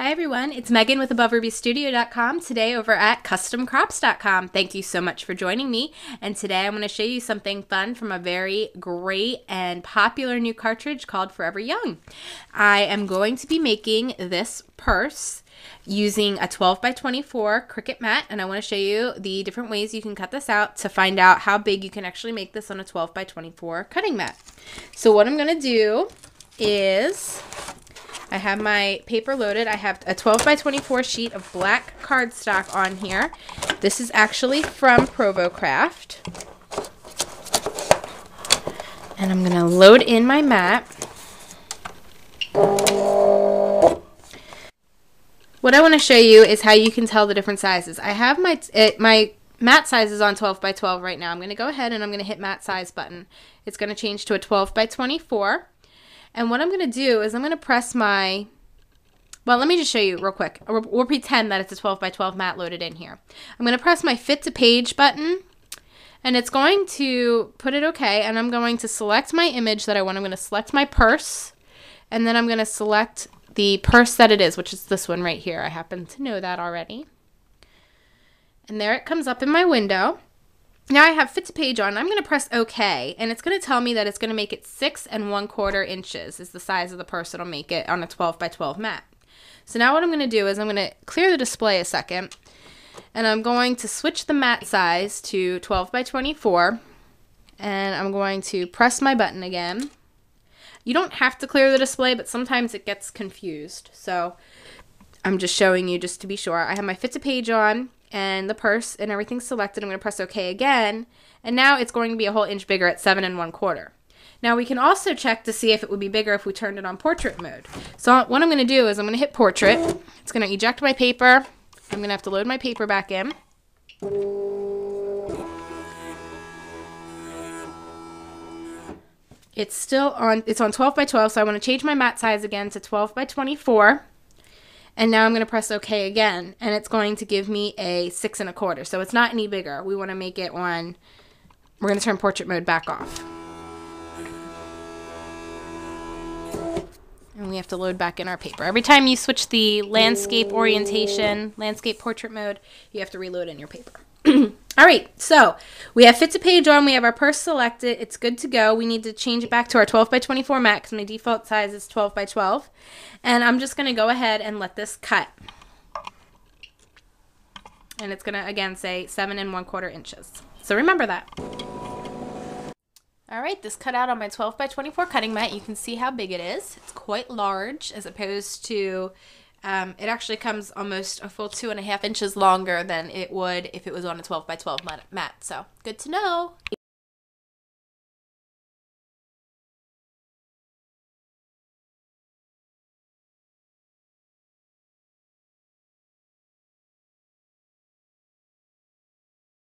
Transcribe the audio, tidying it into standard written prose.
Hi everyone, it's Megan with AboveRubyStudio.com, today over at CustomCrops.com. Thank you so much for joining me, and today I'm going to show you something fun from a very great and popular new cartridge called Forever Young. I am going to be making this purse using a 12 by 24 Cricut mat, and I want to show you the different ways you can cut this out to find out how big you can actually make this on a 12 by 24 cutting mat. So what I'm going to do is I have my paper loaded. I have a 12 by 24 sheet of black cardstock on here. This is actually from Provocraft. And I'm going to load in my mat. What I want to show you is how you can tell the different sizes. I have my mat size is on 12 by 12 right now. I'm going to go ahead and I'm going to hit mat size button. It's going to change to a 12 by 24. And what I'm going to do is I'm going to press my, well, let me just show you real quick. We'll pretend that it's a 12 by 12 mat loaded in here. I'm going to press my fit to page button, and it's going to put it okay, and I'm going to select my image that I want. I'm going to select my purse, and then I'm going to select the purse that it is, which is this one right here. I happen to know that already. And there it comes up in my window. Now I have fit to page on. I'm going to press OK, and it's going to tell me that it's going to make it 6 1/4 inches is the size of the purse it'll make it on a 12 by 12 mat. So now what I'm going to do is I'm going to clear the display a second, and I'm going to switch the mat size to 12 by 24, and I'm going to press my button again. You don't have to clear the display, but sometimes it gets confused, so I'm just showing you just to be sure. I have my fit to page on and the purse and everything selected. I'm going to press OK again, and now it's going to be a whole inch bigger at 7 1/4. Now we can also check to see if it would be bigger if we turned it on portrait mode. So what I'm going to do is I'm going to hit portrait. It's going to eject my paper. I'm going to have to load my paper back in. It's still on, it's on 12 by 12, so I want to change my mat size again to 12 by 24. And now I'm going to press OK again, and it's going to give me a 6 1/4. So it's not any bigger. We want to make it on, we're going to turn portrait mode back off. And we have to load back in our paper. Every time you switch the landscape orientation, landscape portrait mode, you have to reload in your paper. All right, so we have fit to page on, we have our purse selected, it's good to go. We need to change it back to our 12 by 24 mat because my default size is 12 by 12. And I'm just going to go ahead and let this cut. And it's going to, again, say 7 1/4 inches. So remember that. All right, this cut out on my 12 by 24 cutting mat. You can see how big it is. It's quite large as opposed to, it actually comes almost a full 2.5 inches longer than it would if it was on a 12 by 12 mat. So good to know.